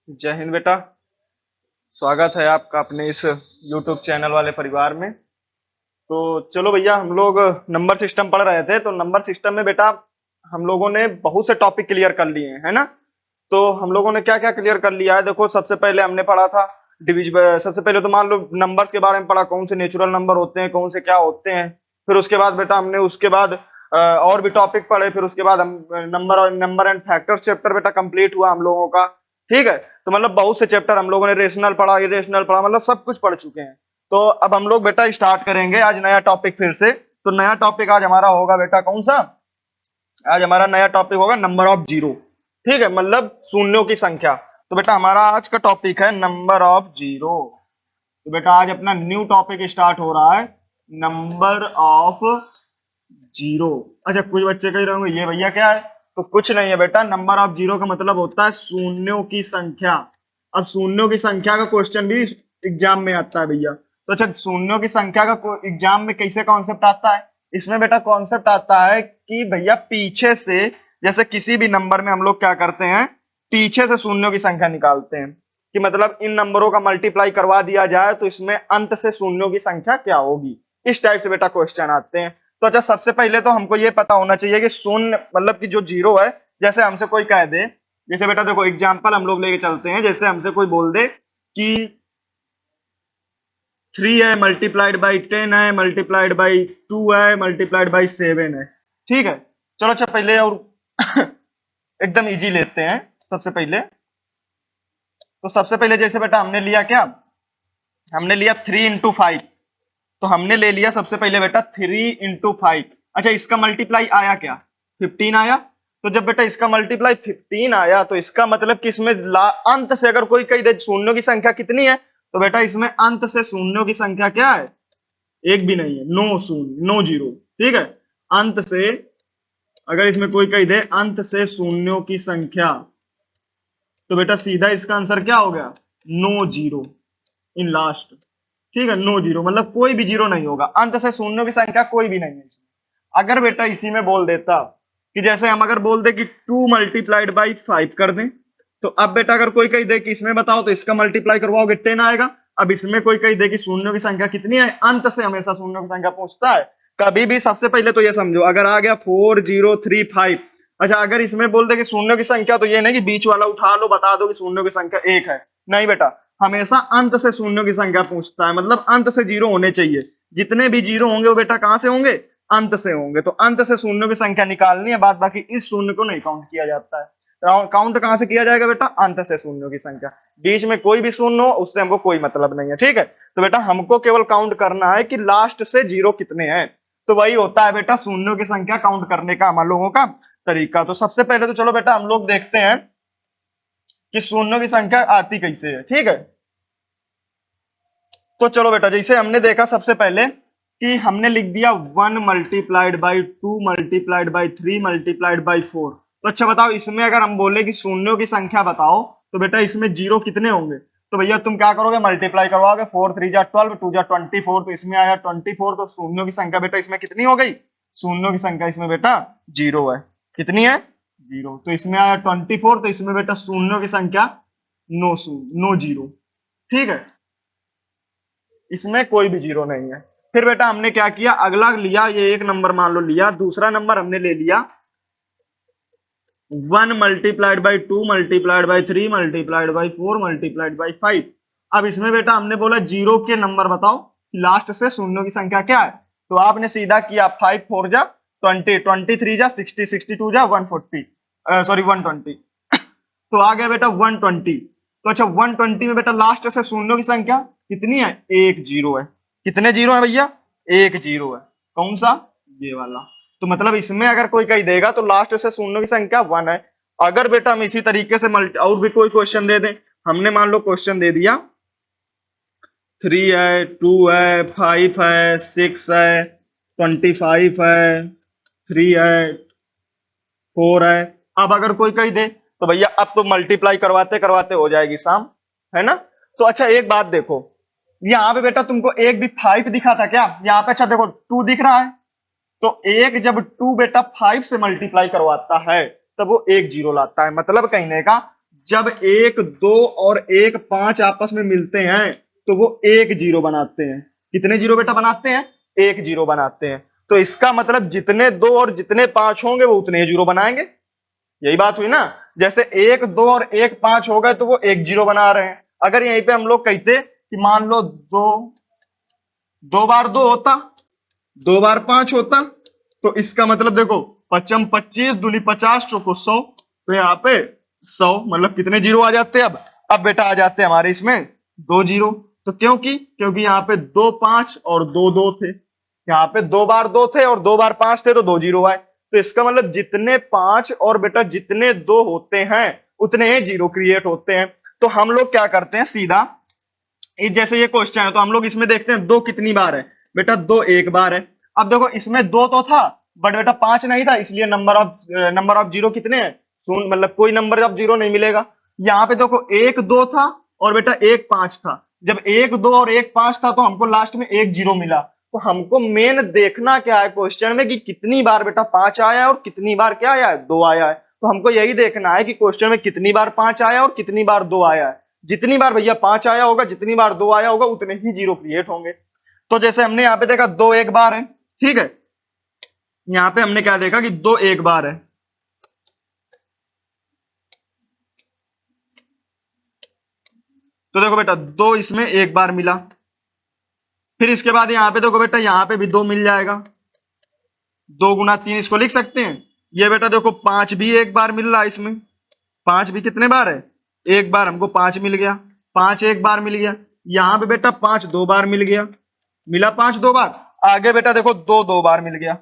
जय हिंद बेटा। स्वागत है आपका अपने इस यूट्यूब चैनल वाले परिवार में। तो चलो भैया, हम लोग नंबर सिस्टम पढ़ रहे थे, तो नंबर सिस्टम में बेटा हम लोगों ने बहुत से टॉपिक क्लियर कर लिए हैं, है ना। तो हम लोगों ने क्या क्या क्लियर कर लिया है, देखो सबसे पहले हमने पढ़ा था डिविज सबसे पहले तो मान लो नंबर्स के बारे में पढ़ा, कौन से नेचुरल नंबर होते हैं, कौन से क्या होते हैं। फिर उसके बाद बेटा हमने उसके बाद और भी टॉपिक पढ़े। फिर उसके बाद हम नंबर एंड फैक्टर चैप्टर बेटा कंप्लीट हुआ हम लोगों का। ठीक है, तो मतलब बहुत से चैप्टर हम लोगों ने रेशनल पढ़ा, इरेशनल पढ़ा, मतलब सब कुछ पढ़ चुके हैं। तो अब हम लोग बेटा स्टार्ट करेंगे आज नया टॉपिक फिर से। तो नया टॉपिक आज हमारा होगा बेटा कौन सा? आज हमारा नया टॉपिक होगा नंबर ऑफ जीरो। ठीक है, मतलब शून्यों की संख्या। तो बेटा हमारा आज का टॉपिक है नंबर ऑफ जीरो। तो बेटा आज अपना न्यू टॉपिक स्टार्ट हो रहा है, नंबर ऑफ जीरो। अच्छा, कुछ बच्चे कह रहे होंगे ये भैया क्या है? तो कुछ नहीं है बेटा, नंबर ऑफ जीरो का मतलब होता है शून्यों की संख्या। अब शून्यों की संख्या का क्वेश्चन भी एग्जाम में आता है भैया। तो अच्छा, शून्यों की संख्या का एग्जाम में कैसे कॉन्सेप्ट आता है? इसमें बेटा कॉन्सेप्ट आता है कि भैया पीछे से, जैसे किसी भी नंबर में हम लोग क्या करते हैं, पीछे से शून्यों की संख्या निकालते हैं। कि मतलब इन नंबरों का मल्टीप्लाई करवा दिया जाए तो इसमें अंत से शून्यों की संख्या क्या होगी। इस टाइप से बेटा क्वेश्चन आते हैं। तो अच्छा, सबसे पहले तो हमको ये पता होना चाहिए कि शून्य मतलब कि जो जीरो है, जैसे हमसे कोई कह दे, जैसे बेटा देखो एग्जांपल हम लोग लेके चलते हैं, जैसे हमसे कोई बोल दे कि 3 है मल्टीप्लाइड बाई 10 है मल्टीप्लाइड बाई 2 है मल्टीप्लाइड बाई 7 है। ठीक है, चलो अच्छा पहले और एकदम इजी लेते हैं। सबसे पहले तो सबसे पहले जैसे बेटा हमने लिया क्या, हमने लिया 3 into 5। तो हमने ले लिया सबसे पहले बेटा 3 into 5। अच्छा, इसका मल्टीप्लाई आया क्या? 15 आया। तो जब बेटा इसका मल्टीप्लाई 15 आया तो इसका मतलब कि इसमें अंत से अगर कोई कही दे शून्यों की संख्या कितनी है, तो बेटा इसमें अंत से शून्यों की संख्या क्या है? एक भी नहीं है, नो शून्य, नो जीरो। ठीक है, अंत से अगर इसमें कोई कही दे अंत से शून्यों की संख्या, तो बेटा सीधा इसका आंसर क्या हो गया? No zero in last. ठीक है, नो जीरो मतलब कोई भी जीरो नहीं होगा, अंत से शून्यों की संख्या कोई भी नहीं है इसमें। अगर बेटा इसी में बोल देता कि जैसे हम अगर बोल दे कि 2 × 5 कर दें, तो अब बेटा अगर कोई कही दे कि इसमें बताओ, तो इसका मल्टीप्लाई करवाओगे 10 आएगा। अब इसमें कोई कही दे कि शून्यों की संख्या कितनी है, अंत से हमेशा शून्यों की संख्या पूछता है कभी भी। सबसे पहले तो ये समझो, अगर आ गया 4035, अच्छा अगर इसमें बोल दे कि शून्यों की संख्या, तो ये नहीं कि बीच वाला उठा लो बता दो कि शून्यों की संख्या एक है, नहीं बेटा, हमेशा अंत से शून्यों की संख्या पूछता है, मतलब अंत से जीरो होने चाहिए। जितने भी जीरो होंगे वो बेटा कहां से होंगे? अंत से होंगे। तो अंत से शून्यों की संख्या निकालनी है, बाद बाकी इस शून्य को नहीं काउंट किया जाता है। काउंट कहां से किया जाएगा बेटा? अंत से शून्यों की संख्या। बीच में कोई भी शून्य हो उससे हमको कोई मतलब नहीं है। ठीक है, तो बेटा हमको केवल काउंट करना है कि लास्ट से जीरो कितने हैं। तो वही होता है बेटा शून्यों की संख्या काउंट करने का हम लोगों का तरीका। तो सबसे पहले तो चलो बेटा हम लोग देखते हैं कि शून्यों की संख्या आती कैसे है। ठीक है, तो चलो बेटा जैसे हमने देखा सबसे पहले कि हमने लिख दिया 1 × 2 × 3 × 4। तो अच्छा बताओ, इसमें अगर हम बोले कि शून्यों की संख्या बताओ, तो बेटा इसमें जीरो कितने होंगे? तो भैया तुम क्या करोगे? मल्टीप्लाई करवाओगे, 4 3 जा 12, 2 जा 24, तो इसमें आया 24। तो शून्यों की संख्या बेटा इसमें कितनी हो गई? शून्यों की संख्या इसमें बेटा जीरो है। कितनी है? जीरो। तो इसमें आया 24, तो इसमें बेटा शून्यों की संख्या नो शून्य, नो जीरो। ठीक है, इसमें कोई भी जीरो नहीं है। फिर बेटा हमने क्या किया, अगला लिया, ये एक नंबर मान लो लिया, दूसरा नंबर हमने ले लिया 1 × 2 × 3 × 4 × 5। अब इसमें बेटा हमने बोला जीरो के नंबर बताओ, लास्ट से शून्यों की संख्या क्या है। तो आपने सीधा किया 5 4 जा 20, 23 जा 60, 62 जा 140, सॉरी 120। तो आ गया बेटा 120। तो अच्छा 120 में बेटा लास्ट से शून्यों की संख्या कितनी है? एक जीरो है। कितने जीरो है भैया? एक जीरो है। कौन सा? ये वाला। तो मतलब इसमें अगर कोई कही देगा तो लास्ट से शून्यों की संख्या 1 है। अगर बेटा हम इसी तरीके से मल्टी और भी कोई क्वेश्चन दे दें, हमने मान लो क्वेश्चन दे दिया 3 है 2 है 5 है 6 है 25 है 3 है 4 है। अब अगर कोई कही दे तो भैया अब तो मल्टीप्लाई करवाते करवाते हो जाएगी शाम, है ना। तो अच्छा एक बात देखो, यहाँ पे बेटा तुमको एक भी 5 दिखा था क्या? यहाँ पे अच्छा देखो 2 दिख रहा है। तो एक जब 2 बेटा 5 से मल्टीप्लाई करवाता है तब वो एक जीरो लाता है, मतलब कहने का जब 1 2 और 1 5 आपस में मिलते हैं तो वो 1 0 बनाते हैं। कितने जीरो बेटा बनाते हैं? 1 0 बनाते हैं। तो इसका मतलब जितने 2 और जितने 5 होंगे वो उतने जीरो बनाएंगे। यही बात हुई ना। जैसे 1 2 और 1 5 हो गए तो वो 1 0 बना रहे हैं। अगर यहीं पे हम लोग कहते कि मान लो 2 बार 2 होता, 2 बार 5 होता, तो इसका मतलब देखो, पचम 25 दूनी 50 चौको 100, तो यहाँ पे 100 मतलब कितने जीरो आ जाते हैं अब बेटा आ जाते हैं हमारे इसमें 2 जीरो। तो क्योंकि यहाँ पे 2 5 और 2 2 थे, यहाँ पे 2 बार 2 थे और 2 बार 5 थे तो 2 जीरो आए। तो इसका मतलब जितने 5 और बेटा जितने 2 होते हैं उतने ही जीरो क्रिएट होते हैं। तो हम लोग क्या करते हैं सीधा, जैसे ये क्वेश्चन है तो हम लोग इसमें देखते हैं 2 कितनी बार है। बेटा 2 एक बार है। अब देखो इसमें 2 तो था बट बेटा 5 नहीं था, इसलिए नंबर ऑफ जीरो कितने हैं? शून्य, मतलब कोई नंबर ऑफ जीरो नहीं मिलेगा। यहाँ पे देखो 1 2 था और बेटा 1 5 था। जब 1 2 और 1 5 था तो हमको लास्ट में 1 जीरो मिला। तो हमको मेन देखना क्या है क्वेश्चन में कि कितनी बार बेटा 5 आया और कितनी बार क्या आया है? 2 आया है। तो हमको यही देखना है कि क्वेश्चन में कितनी बार 5 आया और कितनी बार 2 आया है। जितनी बार भैया 5 आया होगा, जितनी बार 2 आया होगा, उतने ही जीरो क्रिएट होंगे। तो जैसे हमने यहाँ पे देखा 2 एक बार है, ठीक है। यहाँ पे हमने क्या देखा कि 2 एक बार है। तो देखो बेटा 2 इसमें एक बार मिला। फिर इसके बाद यहाँ पे देखो बेटा यहाँ पे भी 2 मिल जाएगा। 2 गुना 3 इसको लिख सकते हैं। ये बेटा देखो 5 भी एक बार मिल रहा है इसमें। 5 भी कितने बार है? एक बार। हमको 5 मिल गया, 5 एक बार मिल गया। यहाँ पे बेटा 5 2 बार मिल गया, मिला 5 2 बार। आगे बेटा देखो 2 2 बार मिल गया,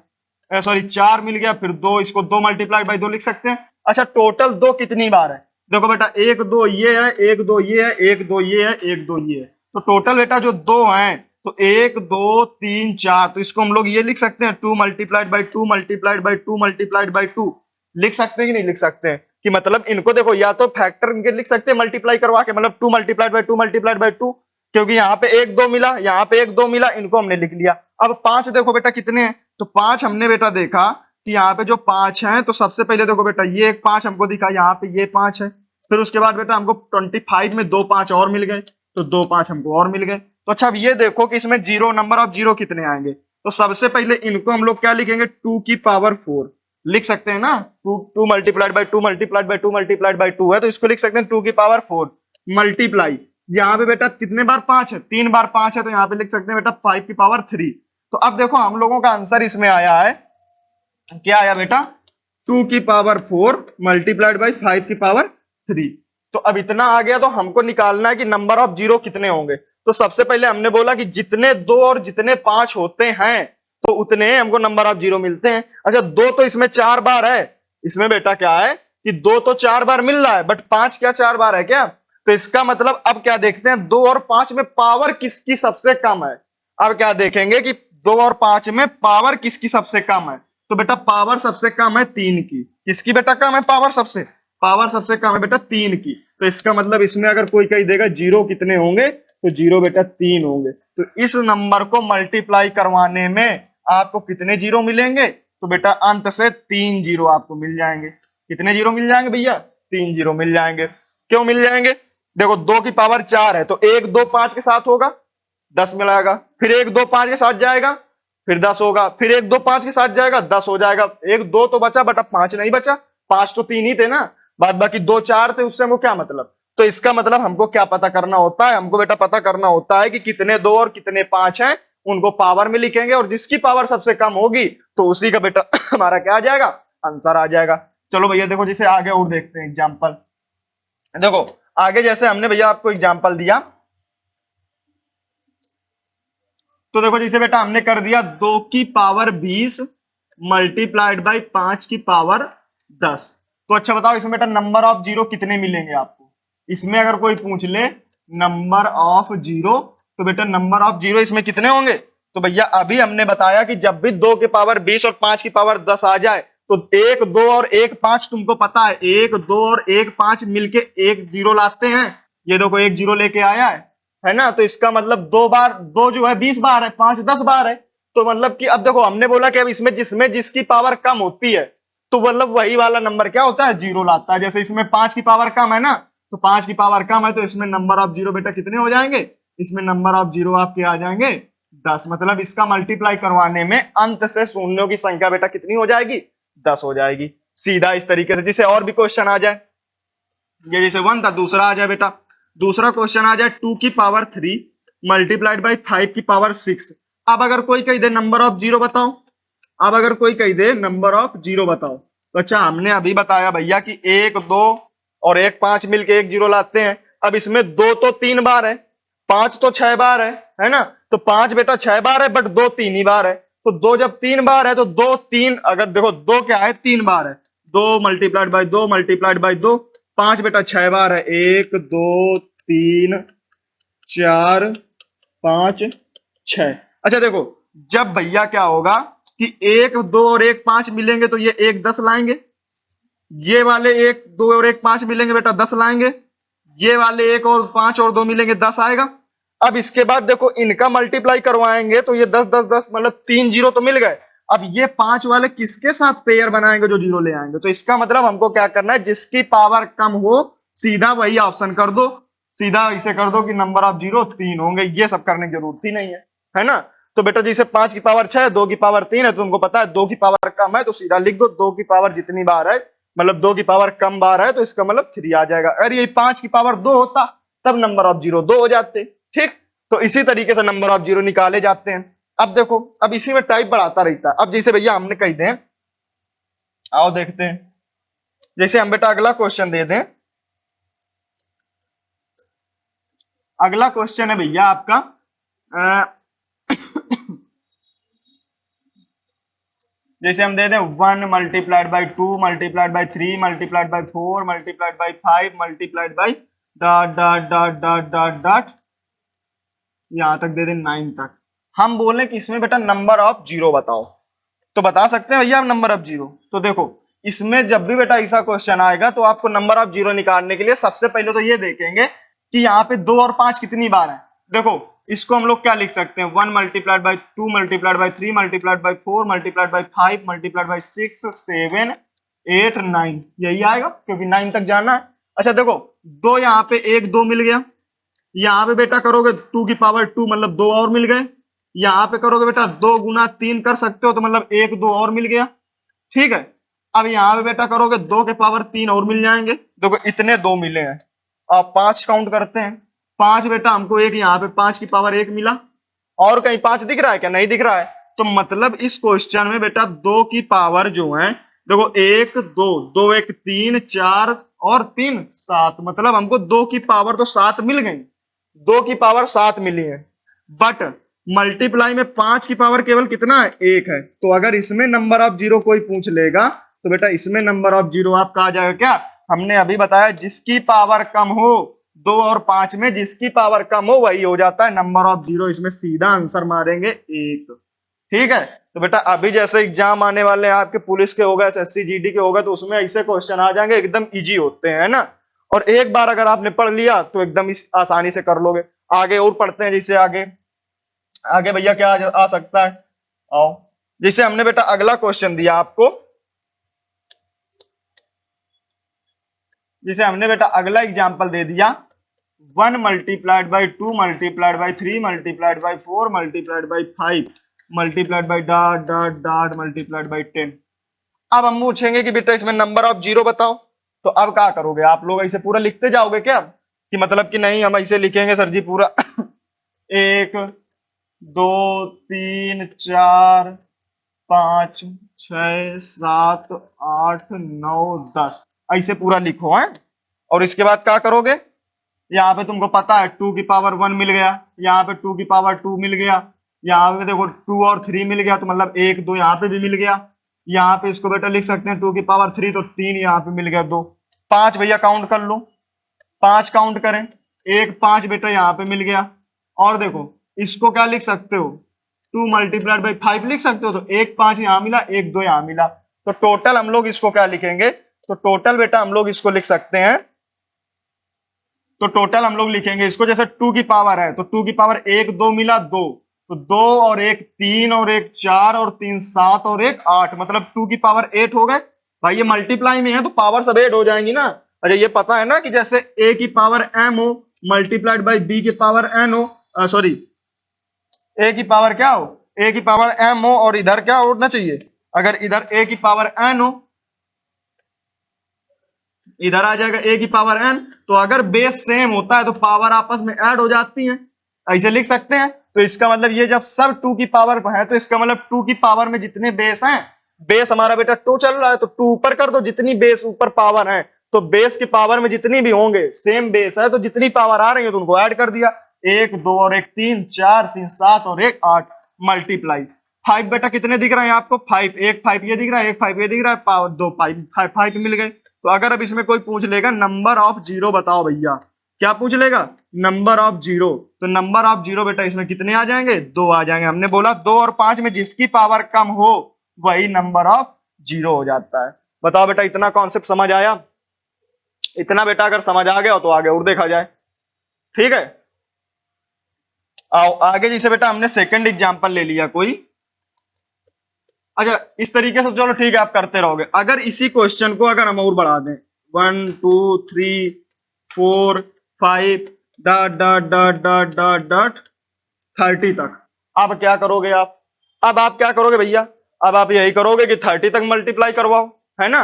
सॉरी 4 मिल गया। फिर 2, इसको 2 मल्टीप्लाई बाई 2 लिख सकते हैं। अच्छा टोटल 2 कितनी बार है? देखो बेटा 1 2 ये है, 1 2 ये है, 1 2 ये है, 1 2 ये है। तो टोटल बेटा जो 2 हैं तो 1 2 3 4, तो इसको हम लोग ये लिख सकते हैं 2 multiplied by 2 multiplied by 2 multiplied by 2। लिख सकते हैं कि नहीं लिख सकते हैं? कि मतलब इनको देखो या तो फैक्टर इनके लिख सकते हैं मल्टीप्लाई करवा के, मतलब 2 मल्टीप्लाइड बाई 2 मल्टीप्लाइड बाई 2, क्योंकि यहाँ पे 1 2 मिला, यहाँ पे 1 2 मिला, इनको हमने लिख लिया। अब 5 देखो बेटा कितने हैं, तो 5 हमने बेटा देखा कि यहाँ पे जो 5 हैं तो सबसे पहले देखो बेटा ये एक 5 हमको दिखा, यहाँ पे ये 5 है। फिर उसके बाद बेटा हमको 25 में 2 5 और मिल गए, तो 2 5 हमको और मिल गए। तो अच्छा अब ये देखो कि इसमें जीरो, नंबर ऑफ जीरो कितने आएंगे। तो सबसे पहले इनको हम लोग क्या लिखेंगे, 2 की पावर 4 लिख सकते हैं ना। 2 multiplied by 2 multiplied by 2 multiplied by 2 है, तो इसको लिख सकते हैं 2 की पावर 4 मल्टीप्लाई, यहाँ पे बेटा कितने बार 5 है? 3 बार 5 है, तो यहाँ पे लिख सकते हैं बेटा 5 की पावर 3। तो अब देखो हम लोगों का आंसर इसमें आया है, क्या आया बेटा? 2 की पावर 4 मल्टीप्लाइड बाई 5 की पावर 3। तो अब इतना आ गया, तो हमको निकालना है कि नंबर ऑफ जीरो कितने होंगे। तो सबसे पहले हमने बोला कि जितने 2 और जितने 5 होते हैं तो उतने हमको नंबर ऑफ जीरो मिलते हैं। अच्छा 2 तो इसमें 4 बार है, इसमें बेटा क्या है कि 2 तो 4 बार मिल रहा है, बट 5 क्या 4 बार है क्या? तो इसका मतलब अब क्या देखते हैं, 2 और 5 में पावर किसकी सबसे कम है। अब क्या देखेंगे कि 2 और 5 में पावर किसकी सबसे कम है। तो बेटा पावर सबसे कम है 3 की। किसकी बेटा कम है पावर सबसे? पावर सबसे कम है बेटा 3 की। तो इसका मतलब इसमें अगर कोई कही देगा जीरो कितने होंगे, तो जीरो बेटा 3 होंगे। तो इस नंबर को मल्टीप्लाई करवाने में आपको कितने जीरो मिलेंगे? तो बेटा अंत से 3 जीरो आपको मिल जाएंगे। कितने जीरो मिल जाएंगे भैया? 3 जीरो मिल जाएंगे। क्यों मिल जाएंगे? देखो 2 की पावर 4 है, तो 1 2 5 के साथ होगा 10 मिलाएगा, फिर 1 2 5 के साथ जाएगा फिर 10 होगा, फिर 1 2 5 के साथ जाएगा 10 हो जाएगा। 1 2 तो बचा बटा 5 नहीं बचा, 5 तो 3 ही थे ना, बाद बाकी 2 4 थे, उससे हमको क्या मतलब। तो इसका मतलब हमको क्या पता करना होता है, हमको बेटा पता करना होता है कि कितने 2 और कितने 5 हैं, उनको पावर में लिखेंगे और जिसकी पावर सबसे कम होगी तो उसी का बेटा हमारा क्या आ जाएगा, आंसर आ जाएगा। चलो भैया देखो जैसे आगे और देखते हैं एग्जाम्पल। देखो आगे जैसे हमने भैया आपको एग्जाम्पल दिया, तो देखो जैसे बेटा हमने कर दिया 2 की पावर 20 मल्टीप्लाइड बाई 5 की पावर 10। तो अच्छा बताओ इसमें बेटा नंबर ऑफ जीरो कितने मिलेंगे आपको। इसमें अगर कोई पूछ ले नंबर ऑफ जीरो, तो बेटा नंबर ऑफ जीरो इसमें कितने होंगे। तो भैया अभी हमने बताया कि जब भी 2 की पावर 20 और 5 की पावर 10 आ जाए तो 1 2 और 1 5 तुमको पता है, 1 2 और 1 5 मिलके 1 जीरो लाते हैं। ये देखो 1 जीरो लेके आया है ना। तो इसका मतलब 2 बार 2 जो है 20 बार है, 5 10 बार है। तो मतलब कि अब देखो हमने बोला कि अब इसमें जिसमें जिसकी पावर कम होती है तो मतलब वही वाला नंबर क्या होता है, जीरो लाता है। जैसे इसमें 5 की पावर कम है ना, तो 5 की पावर कम है तो इसमें नंबर ऑफ जीरो बेटा कितने हो जाएंगे, इसमें नंबर ऑफ जीरो आपके आ जाएंगे 10। मतलब इसका मल्टीप्लाई करवाने में अंत से शून्यों की संख्या बेटा कितनी हो जाएगी, 10 हो जाएगी। सीधा इस तरीके से। जिसे और भी क्वेश्चन आ जाए, ये जैसे 1 था, दूसरा आ जाए बेटा, दूसरा क्वेश्चन आ जाए 2 की पावर 3 मल्टीप्लाइड बाई 5 की पावर 6। अब अगर कोई कही दे नंबर ऑफ जीरो बताओ, अब अगर कोई कही दे नंबर ऑफ जीरो बताओ, तो अच्छा हमने अभी बताया भैया कि 1 2 और 1 5 मिलके 1 जीरो लाते हैं। अब इसमें 2 तो 3 बार है, 5 तो 6 बार है ना, तो 5 बेटा 6 बार है बट 2 3 ही बार है। तो 2 जब 3 बार है तो 2 3, अगर देखो 2 क्या है, 3 बार है, 2 मल्टीप्लाइड बाई 2 मल्टीप्लाइड बाई 2, 5 बेटा 6 बार है, 1 2 3 4 5 6। अच्छा देखो, जब भैया क्या होगा कि 1 2 और 1 5 मिलेंगे तो ये 1 10 लाएंगे, ये वाले 1 2 और 1 5 मिलेंगे बेटा 10 लाएंगे, ये वाले 1 और 5 और 2 मिलेंगे 10 आएगा। अब इसके बाद देखो इनका मल्टीप्लाई करवाएंगे तो ये 10 10 10 मतलब 3 जीरो तो मिल गए। अब ये 5 वाले किसके साथ पेयर बनाएंगे, जो जीरो ले आएंगे। तो इसका मतलब हमको क्या करना है, जिसकी पावर कम हो सीधा वही ऑप्शन कर दो, सीधा इसे कर दो कि नंबर ऑफ जीरो 3 होंगे, ये सब करने की जरूरत ही नहीं है ना। तो बेटा जैसे 5 की पावर 6 2 की पावर 3 है, तो तुमको पता है 2 की पावर कम है तो सीधा लिख दो 2 की पावर जितनी बार है, मतलब 2 की पावर कम बार है तो इसका मतलब 3 आ जाएगा। अगर ये 5 की पावर 2 होता तब नंबर ऑफ जीरो 2 हो जाते। ठीक, तो इसी तरीके से नंबर ऑफ जीरो निकाले जाते हैं। अब देखो, अब इसी में टाइप बढ़ाता रहता है। अब जैसे भैया हमने कह दें, आओ देखते हैं, जैसे हम बेटा अगला क्वेश्चन दे दें, अगला क्वेश्चन है भैया आपका जैसे हम दे दें 1 multiplied by 2 multiplied by 3 multiplied by 4 multiplied by 5 multiplied by dot dot dot dot dot dot, यहां तक दे दें 9 तक। हम बोले कि इसमें बेटा नंबर ऑफ जीरो बताओ, तो बता सकते हैं भैया हम नंबर ऑफ जीरो। तो देखो इसमें जब भी बेटा ऐसा क्वेश्चन आएगा तो आपको नंबर ऑफ जीरो निकालने के लिए सबसे पहले तो ये देखेंगे कि यहाँ पे 2 और 5 कितनी बार है। देखो इसको हम लोग क्या लिख सकते हैं, 1 multiplied by 2 multiplied by 3 multiplied by 4 multiplied by 5 multiplied by 6 7 8 9, यही आएगा क्योंकि 9 तक जाना है। अच्छा देखो, दो यहाँ पे 1 2 मिल गया, यहाँ पे बेटा करोगे 2 की पावर 2 मतलब 2 और मिल गए, यहाँ पे करोगे बेटा 2 गुना 3 कर सकते हो तो मतलब 1 2 और मिल गया। ठीक है, अब यहाँ पे बेटा करोगे 2 के पावर 3 और मिल जाएंगे। देखो इतने 2 मिले हैं, अब 5 काउंट करते हैं, 5 बेटा हमको एक यहाँ पे 5 की पावर 1 मिला, और कहीं 5 दिख रहा है क्या, नहीं दिख रहा है। तो मतलब इस क्वेश्चन में बेटा 2 की पावर जो है, देखो 1 2 2 1 3 4 और 3 7, मतलब हमको 2 की पावर तो 7 मिल गई, 2 की पावर 7 मिली है, बट मल्टीप्लाई में 5 की पावर केवल कितना है, 1 है। तो अगर इसमें नंबर ऑफ जीरो कोई पूछ लेगा तो बेटा इसमें नंबर ऑफ जीरो आपका आ जाएगा क्या, हमने अभी बताया जिसकी पावर कम हो, 2 और 5 में जिसकी पावर कम हो वही हो जाता है नंबर ऑफ जीरो। इसमें सीधा आंसर मारेंगे 1। ठीक है, तो बेटा अभी जैसे एग्जाम आने वाले हैं आपके, पुलिस के होगा, एसएससी जीडी के होगा, तो उसमें ऐसे क्वेश्चन आ जाएंगे, एकदम इजी होते हैं ना। और एक बार अगर आपने पढ़ लिया तो एकदम आसानी से कर लोगे। आगे और पढ़ते हैं, जैसे आगे आगे भैया क्या आ सकता है, आओ जैसे हमने बेटा अगला क्वेश्चन दिया आपको, जैसे हमने बेटा अगला एग्जांपल दे दिया 1 multiplied by 2 multiplied by 3 multiplied by 4 multiplied by 5 multiplied by dot dot dot multiplied by 10। अब हम पूछेंगे कि बेटा इसमें नंबर ऑफ जीरो बताओ। तो अब क्या करोगे आप लोग, ऐसे पूरा लिखते जाओगे क्या, कि मतलब कि नहीं हम ऐसे लिखेंगे सर जी पूरा 1 2 3 4 5 6 7 8 9 10 ऐसे पूरा लिखो है। और इसके बाद क्या करोगे, यहाँ पे तुमको पता है 2 की पावर 1 मिल गया, यहाँ पे 2 की पावर 2 मिल गया, यहाँ पे देखो 2 और 3 मिल गया, तो मतलब 1 2 यहाँ पे भी मिल गया। यहाँ पे इसको बेटा लिख सकते हैं 2 की पावर 3, तो 3 यहाँ पे मिल गया, 2 5 भैया काउंट कर लो, 5 काउंट करें, 1 5 बेटा यहाँ पे मिल गया। और देखो इसको क्या लिख सकते हो, 2 मल्टीप्लाइड बाई 5 लिख सकते हो, तो 1 5 यहाँ मिला, 1 2 यहाँ मिला। तो टोटल हम लोग इसको क्या लिखेंगे, तो टोटल बेटा हम लोग इसको लिख सकते हैं, तो टोटल हम लोग लिखेंगे इसको, जैसे 2 की पावर है तो 2 की पावर 1 2 मिला 2, तो 2 और 1 3 और 1 4 और 3 7 और 1 8, मतलब 2 की पावर 8 हो गए। भाई ये मल्टीप्लाई में है तो पावर सब 8 हो जाएंगी ना, अच्छा ये पता है ना कि जैसे a की पावर m हो मल्टीप्लाइड बाई b की पावर n हो, सॉरी a की पावर क्या हो, a की पावर m हो और इधर क्या होना चाहिए, अगर इधर a की पावर n हो इधर आ जाएगा a की पावर n। तो अगर बेस सेम होता है तो पावर आपस में ऐड हो जाती है, ऐसे लिख सकते हैं। तो इसका मतलब ये जब सब 2 की पावर है तो इसका मतलब 2 की पावर में जितने बेस हैं, बेस हमारा बेटा 2 चल रहा है तो 2 ऊपर कर दो, जितनी बेस ऊपर पावर है तो बेस की पावर में जितनी भी होंगे, सेम बेस है तो जितनी पावर आ रही है तो उनको ऐड कर दिया, 1 2 और 1 3 4 3 7 और 1 8 मल्टीप्लाई 5 बेटा कितने दिख रहे हैं आपको, 5 एक 5 ये दिख रहा है, एक 5 ये दिख रहा है, पावर 2 5 5 मिल गए। तो अगर अब इसमें कोई पूछ लेगा नंबर ऑफ जीरो बताओ भैया, क्या पूछ लेगा, नंबर ऑफ जीरो, तो नंबर ऑफ जीरो बेटा इसमें कितने आ जाएंगे, 2 आ जाएंगे। हमने बोला 2 और 5 में जिसकी पावर कम हो वही नंबर ऑफ जीरो हो जाता है। बताओ बेटा इतना कॉन्सेप्ट समझ आया, इतना बेटा अगर समझ आ गया हो तो आगे और देखा जाए, ठीक है। आओ आगे, जैसे बेटा हमने सेकंड एग्जांपल ले लिया कोई, अच्छा इस तरीके से चलो ठीक है आप करते रहोगे। अगर इसी क्वेश्चन को अगर हम और बढ़ा दें 1 2 3 4 5 dot dot dot dot dot dot 30 तक, अब क्या करोगे आप, अब आप क्या करोगे भैया, अब आप यही करोगे कि 30 तक मल्टीप्लाई करवाओ, है ना।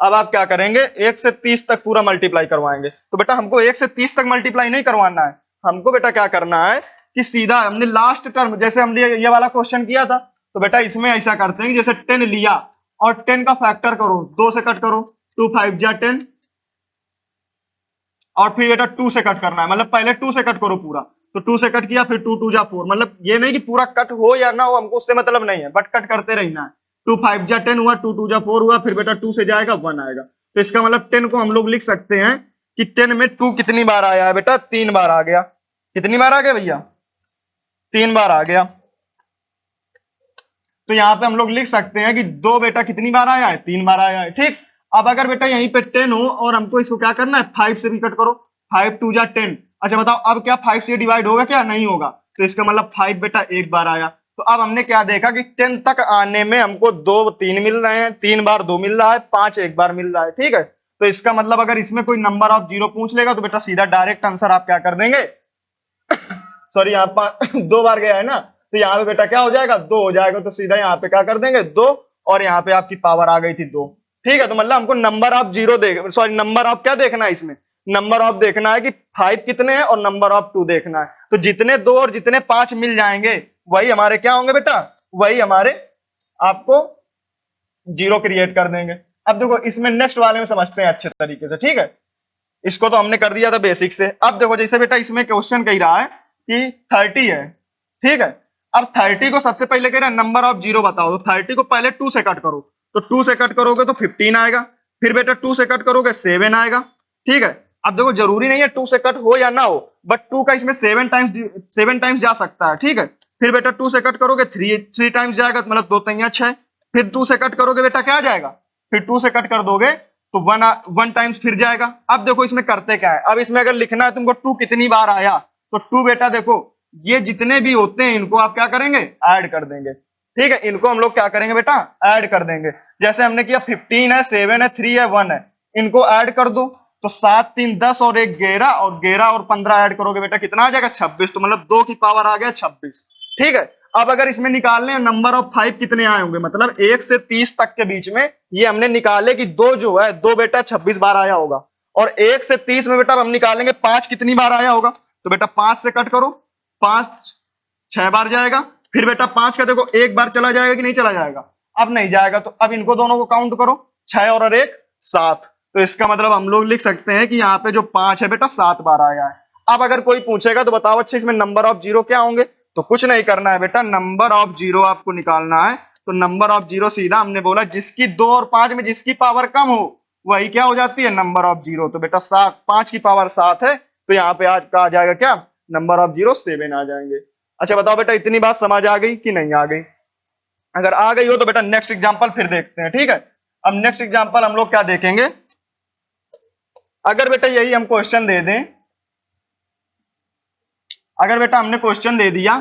अब आप क्या करेंगे 1 से 30 तक पूरा मल्टीप्लाई करवाएंगे। तो बेटा हमको 1 से 30 तक मल्टीप्लाई नहीं करवाना है, हमको बेटा क्या करना है कि सीधा हमने लास्ट टर्म जैसे हमने ये वाला क्वेश्चन किया था, तो बेटा इसमें ऐसा करते हैं कि जैसे 10 लिया और 10 का फैक्टर करो, 2 से कट करो, 2 5 जा 10 और फिर बेटा 2 से कट करना है, मतलब पहले 2 से कट करो पूरा, तो 2 से कट किया फिर 2 2 जा 4, मतलब ये नहीं कि पूरा कट हो या ना हो हमको उससे मतलब नहीं है, बट कट करते रहना है। 2 5 जा 10 हुआ, 2 2 जा 4 हुआ, फिर बेटा 2 से जाएगा 1 आएगा। तो इसका मतलब 10 को हम लोग लिख सकते हैं कि 10 में 2 कितनी बार आया है बेटा, 3 बार आ गया। कितनी बार आ गया भैया, 3 बार आ गया। तो यहाँ पे हम लोग लिख सकते हैं कि 2 बेटा कितनी बार आया है, 3 बार आया है, ठीक। अब अगर बेटा यहीं पे 10 हो और हमको इसको क्या करना है 5 से भी कट करो, 5 2 जा 10। अच्छा बताओ अब क्या 5 से डिवाइड होगा क्या, नहीं होगा, तो इसका मतलब 5 बेटा एक बार आया। तो अब हमने क्या देखा कि 10 तक आने में हमको 2 3 मिल रहे हैं, 3 बार 2 मिल रहा है, 5 एक बार मिल रहा है, ठीक है। तो इसका मतलब अगर इसमें कोई नंबर ऑफ जीरो पूछ लेगा तो बेटा सीधा डायरेक्ट आंसर आप क्या कर देंगे सॉरी यहाँ पर 2 बार गया है ना, तो यहाँ पे बेटा क्या हो जाएगा 2 हो जाएगा, तो सीधा यहाँ पे क्या कर देंगे 2, और यहाँ पे आपकी पावर आ गई थी 2, ठीक है। तो मतलब हमको नंबर ऑफ जीरो देख सॉरी नंबर ऑफ क्या देखना है इसमें, नंबर ऑफ देखना है कि 5 कितने हैं और नंबर ऑफ 2 देखना है। तो जितने 2 और जितने 5 मिल जाएंगे वही हमारे क्या होंगे बेटा, वही हमारे आपको जीरो क्रिएट कर देंगे। अब देखो इसमें नेक्स्ट वाले में समझते हैं अच्छे तरीके से, ठीक है। इसको तो हमने कर दिया था बेसिक से। अब देखो जैसे बेटा इसमें क्वेश्चन कह रहा है कि 30 है, ठीक है। अब 30 को सबसे पहले कह रहा है नंबर ऑफ जीरो बताओ, तो 30 को पहले 2 से कट करो, तो 2 से कट करोगे तो 15 आएगा, फिर बेटा 2 से कट करोगे 7 आएगा, ठीक है। अब देखो जरूरी नहीं है 2 से कट हो या ना हो, बट 2 का इसमें 7 टाइम्स जा सकता है, ठीक है। फिर बेटा 2 से कट करोगे 3 टाइम्स जाएगा, मतलब 2 तिया 6, फिर 2 से कट करोगे बेटा क्या जाएगा, फिर 2 से कट कर दोगे तो 1 टाइम्स फिर जाएगा। अब देखो इसमें करते क्या है, अब इसमें अगर लिखना है तुमको 2 कितनी बार आया, तो 2 बेटा देखो ये जितने भी होते हैं इनको आप क्या करेंगे ऐड कर देंगे, ठीक है। इनको हम लोग क्या करेंगे बेटा ऐड कर देंगे, जैसे हमने किया 15 है 7 है 3 है 1 है, इनको ऐड कर दो, तो 7 3 10 और 1 11 और 11 और 15 ऐड करोगे बेटा कितना आ जाएगा 26, तो मतलब 2 की पावर आ गया 26, ठीक है। अब अगर इसमें निकालने हैं नंबर ऑफ 5 कितने आए होंगे, मतलब 1 से 30 तक के बीच में ये हमने निकाले कि 2 जो है 2 बेटा 26 बार आया होगा, और 1 से 30 में बेटा हम निकालेंगे 5 कितनी बार आया होगा, तो बेटा 5 से कट करो, 5 6 बार जाएगा, फिर बेटा 5 का देखो एक बार चला जाएगा कि नहीं चला जाएगा, अब नहीं जाएगा, तो अब इनको दोनों को काउंट करो 6 और 1 7, तो इसका मतलब हम लोग लिख सकते हैं कि यहाँ पे जो 5 है बेटा 7 बार आया है। अब अगर कोई पूछेगा तो बताओ अच्छा इसमें नंबर ऑफ जीरो क्या होंगे, तो कुछ नहीं करना है बेटा, नंबर ऑफ जीरो आपको निकालना है, तो नंबर ऑफ जीरो सीधा हमने बोला जिसकी 2 और 5 में जिसकी पावर कम हो वही क्या हो जाती है नंबर ऑफ जीरो, तो बेटा 7 5 की पावर 7 है, तो यहाँ पे आज का आ जाएगा क्या नंबर ऑफ जीरो 7 आ जाएंगे। अच्छा बताओ बेटा इतनी बात समझ आ गई कि नहीं आ गई, अगर आ गई हो तो बेटा नेक्स्ट एग्जांपल फिर देखते हैं, ठीक है। अब नेक्स्ट एग्जांपल हम लोग क्या देखेंगे, अगर बेटा यही हम क्वेश्चन दे दें, अगर बेटा हमने क्वेश्चन दे दिया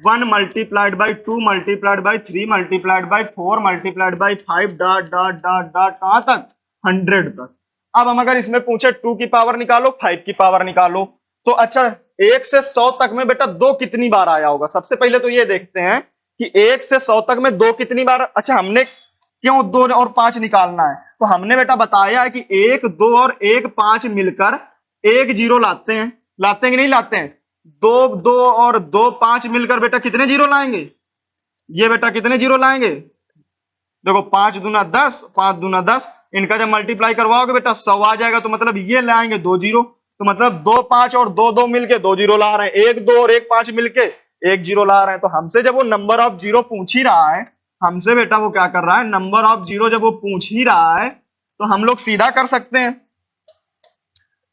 1 multiplied by 2 multiplied by 3 multiplied by 4 multiplied by 5 dot dot dot dot कहां तक 100 तक, अब हम अगर इसमें पूछे 2 की पावर निकालो, 5 की पावर निकालो, तो अच्छा 1 से 100 तक में बेटा 2 कितनी बार आया होगा? सबसे पहले तो ये देखते हैं कि 1 से 100 तक में 2 कितनी बार। अच्छा हमने क्यों 2 और 5 निकालना है? तो हमने बेटा बताया है कि 1 2 और 1 5 मिलकर 1 जीरो लाते हैं। लाते हैं कि नहीं लाते हैं? 2 2 और 2 5 मिलकर बेटा कितने जीरो लाएंगे? ये बेटा कितने जीरो लाएंगे? देखो 5 दूना 10, 5 दूना 10, इनका जब मल्टीप्लाई करवाओगे बेटा 100 आ जाएगा। तो मतलब ये लाएंगे 2 जीरो। तो मतलब 2 5 और 2 2 मिलके 2 जीरो ला रहे हैं, 1 2 और 1 5 मिलके 1 जीरो ला रहे हैं। तो हमसे जब वो नंबर ऑफ जीरो पूछ ही रहा है, हमसे बेटा वो क्या कर रहा है, नंबर ऑफ जीरो जब वो पूछ ही रहा है, तो हम लोग सीधा कर सकते हैं।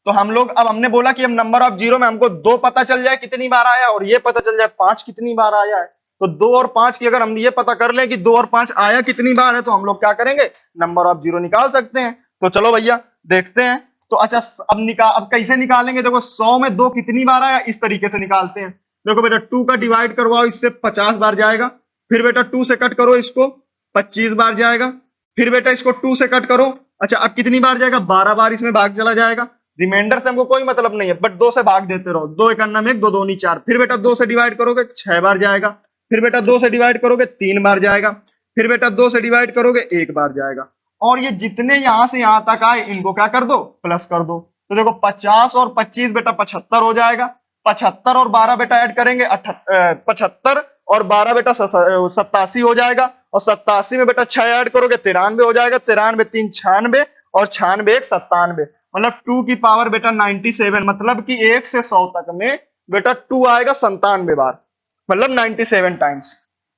तो हम लोग, अब हमने बोला कि हम नंबर ऑफ जीरो में हमको 2 पता चल जाए कितनी बार आया, और ये पता चल जाए 5 कितनी बार आया है। तो 2 और 5 की अगर हम ये पता कर लें कि 2 और 5 आया कितनी बार है, तो हम लोग क्या करेंगे, नंबर ऑफ जीरो निकाल सकते हैं। तो चलो भैया देखते हैं। तो अच्छा अब कैसे निकालेंगे? देखो 100 में 2 कितनी बार आया, इस तरीके से निकालते हैं। देखो बेटा 2 का डिवाइड करवाओ, इससे 50 बार जाएगा। फिर बेटा 2 से कट करो, इसको 25 बार जाएगा। फिर बेटा इसको 2 से कट करो, अच्छा अब कितनी बार जाएगा, 12 बार इसमें भाग चला जाएगा। रिमाइंडर से हमको कोई मतलब नहीं है, बट 2 से भाग देते रहो। 2 एक अन्ना में 1, 2 2 4। फिर बेटा 2 से डिवाइड करोगे 6 बार जाएगा। फिर बेटा 2 से डिवाइड करोगे 3 बार जाएगा। फिर बेटा 2 से डिवाइड करोगे 1 बार जाएगा। और ये जितने यहां से यहां तक आए इनको क्या कर दो, प्लस कर दो। तो देखो 50 और 25 बेटा 75 हो जाएगा। 75 और 12 बेटा ऐड करेंगे 75 और 12 बेटा 87 हो जाएगा। और 87 में बेटा 6 ऐड करोगे 93 हो जाएगा। 93 3 96 और 96 1 97, मतलब 2 की पावर बेटा 97। मतलब कि 1 से 100 तक में बेटा 2 आएगा 97 बार, मतलब 97 टाइम्स।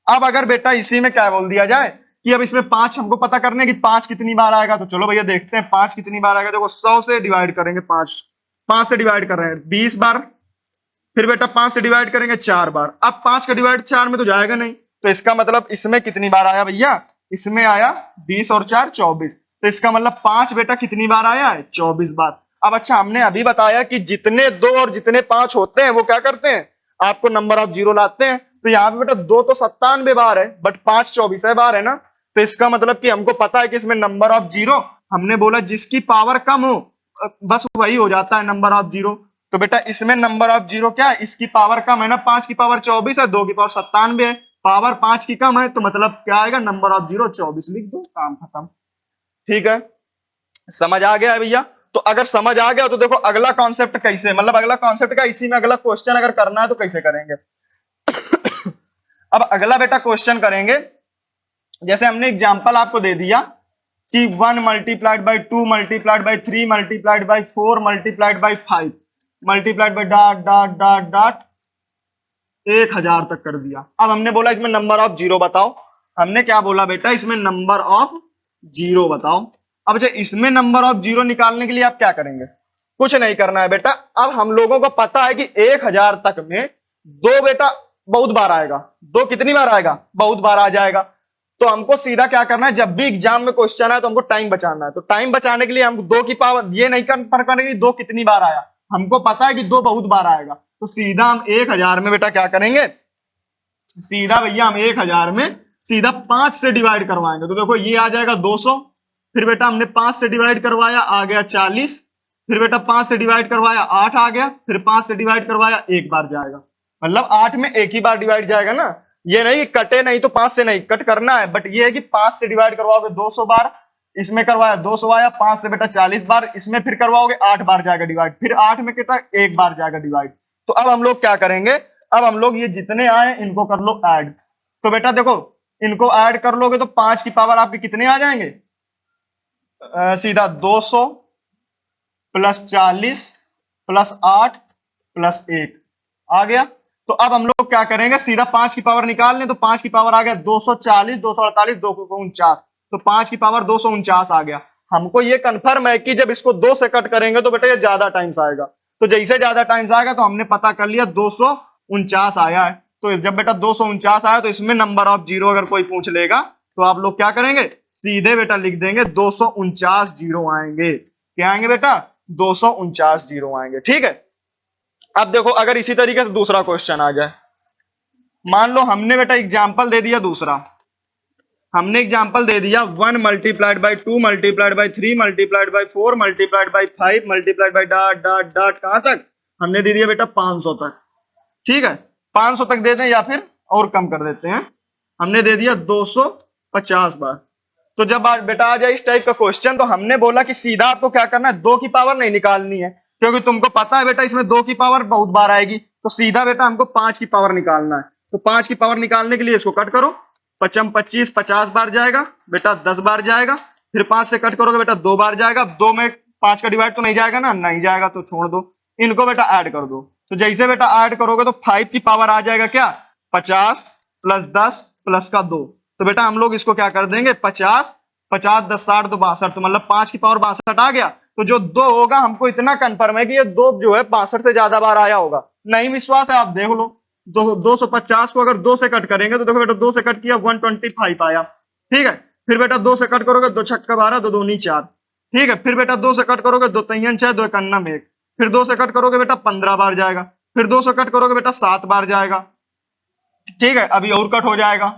अब अगर बेटा इसी में क्या बोल दिया जाए कि अब इसमें 5 हमको पता करने कि 5 कितनी बार आएगा, तो चलो भैया देखते हैं 5 कितनी बार आएगा। देखो 100 से डिवाइड करेंगे 5, 5 से डिवाइड कर रहे हैं 20 बार। फिर बेटा 5 से डिवाइड करेंगे 4 बार। अब 5 का डिवाइड 4 में तो जाएगा नहीं, तो इसका मतलब इसमें कितनी बार आया भैया, इसमें आया 20 और 4 24। तो इसका मतलब 5 बेटा कितनी बार आया है, 24 बार। अब अच्छा हमने अभी बताया कि जितने 2 और जितने 5 होते हैं वो क्या करते हैं, आपको नंबर ऑफ जीरो लाते हैं। तो यहाँ पे बेटा 2 तो 97 बार है, बट 5 24 बार है ना। तो इसका मतलब कि हमको पता है कि इसमें नंबर ऑफ जीरो, हमने बोला जिसकी पावर कम हो बस वही हो जाता है नंबर ऑफ जीरो। तो बेटा इसमें नंबर ऑफ जीरो क्या है, इसकी पावर कम है ना, 5 की पावर 24 है, 2 की पावर 97 है, पावर 5 की कम है, तो मतलब क्या आएगा, नंबर ऑफ जीरो 24 लिख दो, काम खत्म। ठीक है, समझ आ गया है भैया? तो अगर समझ आ गया तो देखो अगला कॉन्सेप्ट कैसे, मतलब अगला कॉन्सेप्ट का इसी में अगला क्वेश्चन अगर करना है तो कैसे करेंगे। अब अगला बेटा क्वेश्चन करेंगे, जैसे हमने एग्जांपल आपको दे दिया कि 1 multiplied by 2 multiplied by 3 multiplied by 4 multiplied by 5 multiplied by dot dot dot dot 1000 तक कर दिया। अब हमने बोला इसमें नंबर ऑफ जीरो बताओ। हमने क्या बोला बेटा, इसमें नंबर ऑफ जीरो बताओ। अब अच्छा इसमें नंबर ऑफ जीरो निकालने के लिए आप क्या करेंगे, कुछ नहीं करना है बेटा। अब हम लोगों को पता है कि 1000 तक में 2 बेटा बहुत बार आएगा, 2 कितनी बार आएगा, बहुत बार आ जाएगा। तो हमको सीधा क्या करना है, जब भी एग्जाम में क्वेश्चन है तो हमको टाइम बचाना है। तो टाइम बचाने के लिए हम 2 की पावर ये नहीं करना कि 2 कितनी बार आया, हमको पता है कि 2 बहुत बार आएगा। तो सीधा हम 1000 में बेटा क्या करेंगे, सीधा भैया हम 1000 में सीधा 5 से डिवाइड करवाएंगे। तो देखो ये आ जाएगा 200। फिर बेटा हमने 5 से डिवाइड करवाया, आ गया 40। फिर बेटा 5 से डिवाइड करवाया 8 आ गया। फिर 5 से डिवाइड करवाया 1 बार जाएगा, मतलब 8 में एक ही बार डिवाइड जाएगा ना। ये नहीं कि कटे नहीं तो 5 से नहीं कट करना है, बट ये है कि 5 से डिवाइड करवाओगे 200 बार, इसमें करवाया 200 आया, 5 से बेटा 40 बार, इसमें फिर करवाओगे 8 बार जाएगा डिवाइड, फिर 8 में कितना 1 बार जाएगा डिवाइड। तो अब हम लोग क्या करेंगे, अब हम लोग ये जितने आए इनको कर लो ऐड। तो बेटा देखो इनको ऐड कर लोगे तो 5 की पावर आपके कितने आ जाएंगे, सीधा 200 प्लस 40 प्लस 8 प्लस 1 आ गया। तो अब हम लोग क्या करेंगे, सीधा 5 की पावर निकाल लें। तो 5 की पावर आ गया 240, 248, 249, तो 5 की पावर 249 आ गया। हमको ये कंफर्म है कि जब इसको 2 से कट करेंगे तो बेटा ये ज्यादा टाइम्स आएगा। तो जैसे ज्यादा टाइम्स आएगा तो हमने पता कर लिया 249 आया है। तो जब बेटा 249 आया तो इसमें नंबर ऑफ जीरो अगर कोई पूछ लेगा तो आप लोग क्या करेंगे, सीधे बेटा लिख देंगे 249 जीरो आएंगे। क्या आएंगे बेटा, 249 जीरो आएंगे। ठीक है, अब देखो अगर इसी तरीके से दूसरा क्वेश्चन आ जाए, मान लो हमने बेटा एग्जाम्पल दे दिया दूसरा हमने एग्जाम्पल दे दिया 1 multiplied by 2 multiplied by 3 multiplied by 4 multiplied by 5 multiplied by dot dot dot कहां तक हमने दे दिया बेटा 500 तक। ठीक है, 500 तक दे दें या फिर और कम कर देते हैं, हमने दे दिया 250 बार। तो जब बेटा आ जाए इस टाइप का क्वेश्चन, तो हमने बोला कि सीधा आपको क्या करना है, 2 की पावर नहीं निकालनी है, क्योंकि तुमको पता है बेटा इसमें 2 की पावर बहुत बार आएगी, तो सीधा बेटा हमको 5 की पावर निकालना है। तो 5 की पावर निकालने के लिए इसको कट करो, 5 25 50 बार जाएगा बेटा, 10 बार जाएगा, फिर 5 से कट करोगे बेटा 2 बार जाएगा, 2 में 5 का डिवाइड तो नहीं जाएगा ना, नहीं जाएगा तो छोड़ दो, इनको बेटा ऐड कर दो। तो जैसे बेटा ऐड करोगे तो 5 की पावर आ जाएगा क्या, 50 प्लस 10 प्लस का 2। तो बेटा हम लोग इसको क्या कर देंगे, 50 50 10 60 तो 62, तो मतलब 5 की पावर 62 आ गया। तो जो 2 होगा हमको इतना कंफर्म है कि ये 2 जो है 62 से ज्यादा बार आया होगा। नहीं विश्वास है आप देख लो, 250 को अगर 2 से कट करेंगे तो देखो बेटा 2 से कट किया 125 आया। ठीक है, फिर बेटा 2 से कट करोगे 2 छक्का 12 2 दूनी 4। ठीक है, फिर बेटा 2 से कट करोगे 2 तिहन 6 2 इकन्नम 1, फिर 2 से कट करोगे बेटा 15 बार जाएगा, फिर 2 से कट करोगे बेटा 7 बार जाएगा। ठीक है, अभी और कट हो जाएगा,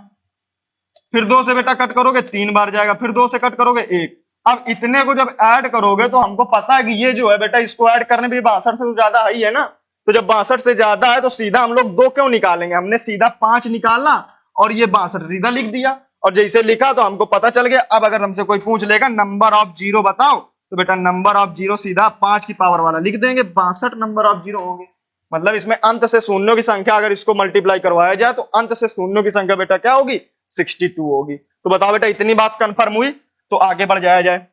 फिर 2 से बेटा कट करोगे 3 बार जाएगा, फिर 2 से कट करोगे 1। अब इतने को जब ऐड करोगे तो हमको पता है कि ये जो है बेटा इसको ऐड करने में 62 से तो ज्यादा है ही है ना। तो जब 62 से ज्यादा है तो सीधा हम लोग 2 क्यों निकालेंगे, हमने सीधा 5 निकाला और ये 62 सीधा लिख दिया, और जैसे लिखा तो हमको पता चल गया। अब अगर हमसे कोई पूछ लेगा नंबर ऑफ जीरो बताओ, तो बेटा नंबर ऑफ जीरो सीधा 5 की पावर वाला लिख देंगे, 62 नंबर ऑफ जीरो होंगे। मतलब इसमें अंत से शून्यों की संख्या अगर इसको मल्टीप्लाई करवाया जाए तो अंत से शून्यों की संख्या बेटा क्या होगी, 62 होगी। तो बताओ बेटा इतनी बात कंफर्म हुई, तो आगे बढ़ जाया जाए।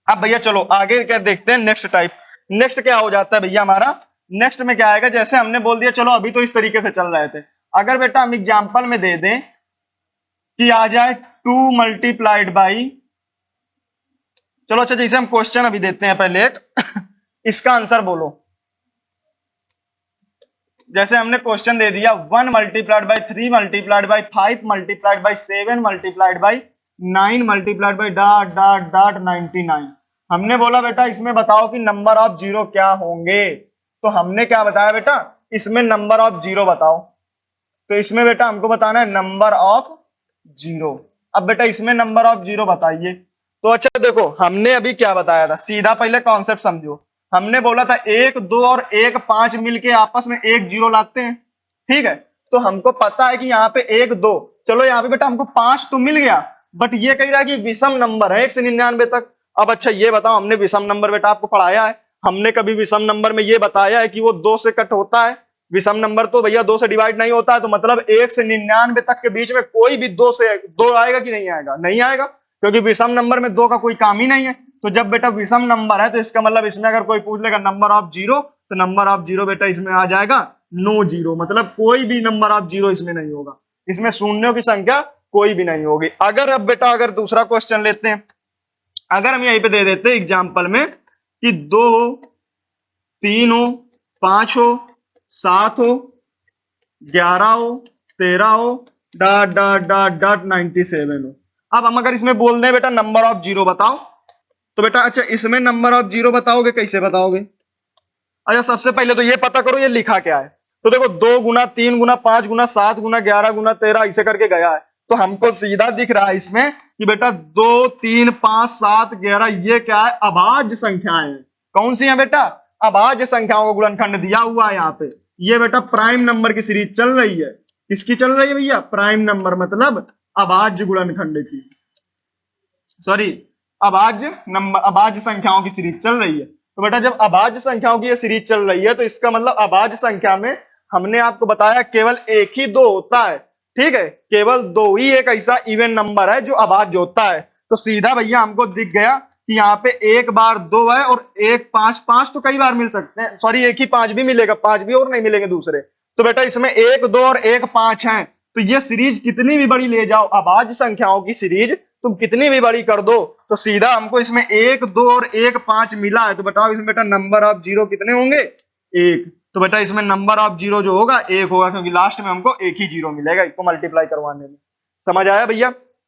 अब भैया चलो आगे क्या देखते हैं, नेक्स्ट टाइप। नेक्स्ट क्या हो जाता है भैया हमारा, नेक्स्ट में क्या आएगा, जैसे हमने बोल दिया चलो अभी तो इस तरीके से चल रहे थे, अगर बेटा हम एग्जाम्पल में दे दें कि आ जाए 2 मल्टीप्लाइड बाई, चलो अच्छा जैसे हम क्वेश्चन अभी देते हैं पहले एक इसका आंसर बोलो। जैसे हमने क्वेश्चन दे दिया 1 multiplied by 3 multiplied by 5 multiplied by 7 multiplied by 9 multiplied by dot dot dot 99। हमने बोला बेटा इसमें बताओ कि नंबर ऑफ जीरो क्या होंगे, तो हमने क्या बताया बेटा, इसमें नंबर ऑफ जीरो बताओ। तो इसमें बेटा हमको बताना है नंबर ऑफ जीरो। अब बेटा इसमें नंबर ऑफ जीरो बताइए। तो अच्छा देखो हमने अभी क्या बताया था, सीधा पहले कॉन्सेप्ट समझो। हमने बोला था 1 2 और 1 5 मिलके आपस में 1 जीरो लाते हैं। ठीक है, तो हमको पता है कि यहाँ पे 1 2, चलो यहाँ पे बेटा हमको 5 तो मिल गया, बट ये कह रहा है कि विषम नंबर है 1 से 99 तक। अब अच्छा ये बताओ, हमने विषम नंबर बेटा आपको पढ़ाया है, हमने कभी विषम नंबर में ये बताया है कि वो 2 से कट होता है? विषम नंबर तो भैया 2 से डिवाइड नहीं होता है, तो मतलब 1 से 99 तक के बीच में कोई भी 2 से 2 आएगा कि नहीं आएगा, नहीं आएगा, क्योंकि विषम नंबर में 2 का कोई काम ही नहीं है। तो जब बेटा विषम नंबर है तो इसका मतलब इसमें अगर कोई पूछ लेगा नंबर ऑफ जीरो, तो नंबर ऑफ जीरो बेटा इसमें आ जाएगा नो जीरो, मतलब कोई भी नंबर ऑफ जीरो इसमें नहीं होगा, इसमें शून्यों की संख्या कोई भी नहीं होगी। अगर अब बेटा अगर दूसरा क्वेश्चन लेते हैं, अगर हम यहीं पे दे देते हैं एग्जाम्पल में कि 2 हो 3 हो 5 हो 7 हो 11 हो 13 हो डॉट डॉट डॉट डॉट 97 हो। अब हम अगर इसमें बोल दें बेटा नंबर ऑफ जीरो बताओ, तो बेटा अच्छा इसमें नंबर ऑफ जीरो बताओगे, कैसे बताओगे? अच्छा सबसे पहले तो ये पता करो ये लिखा क्या है। तो देखो 2 गुना 3 गुना 5 गुना 7 गुना 11 गुना 13 ऐसे करके गया है, तो हमको सीधा दिख रहा है इसमें कि बेटा 2 3 5 7 11 ये क्या है, अभाज्य संख्याएं हैं। कौन सी है बेटा? अभाज्य संख्याओं को गुणनखंड दिया हुआ है यहाँ पे। ये बेटा प्राइम नंबर की सीरीज चल रही है। किसकी चल रही है भैया? प्राइम नंबर मतलब अभाज्य गुणनखंड की, सॉरी अभाज्य नंबर, अभाज्य संख्याओं की सीरीज चल रही है। तो बेटा जब अभाज्य संख्याओं की ये सीरीज चल रही है तो इसका मतलब अभाज्य संख्या में हमने आपको बताया केवल एक ही 2 होता है। ठीक है, केवल 2 ही एक ऐसा इवन नंबर है जो अभाज्य होता है। तो सीधा भैया हमको दिख गया कि यहाँ पे एक बार 2 है और एक 5, 5 तो कई बार मिल सकते हैं, सॉरी एक ही 5 भी मिलेगा, 5 भी और नहीं मिलेंगे दूसरे। तो बेटा इसमें 1 2 और 1 5 है, तो ये सीरीज कितनी भी बड़ी ले जाओ, अभाज्य संख्याओं की सीरीज तुम कितनी भी बड़ी कर दो, तो सीधा हमको इसमें 1 2 और 1 5 मिला है। तो बताओ इसमें बेटा नंबर ऑफ जीरो कितने होंगे? 1। तो बेटा इसमें नंबर ऑफ जीरो जो होगा 1 होगा, क्योंकि लास्ट में हमको एक ही जीरो मिलेगा इसको मल्टीप्लाई करवाने में। समझ आया भैया?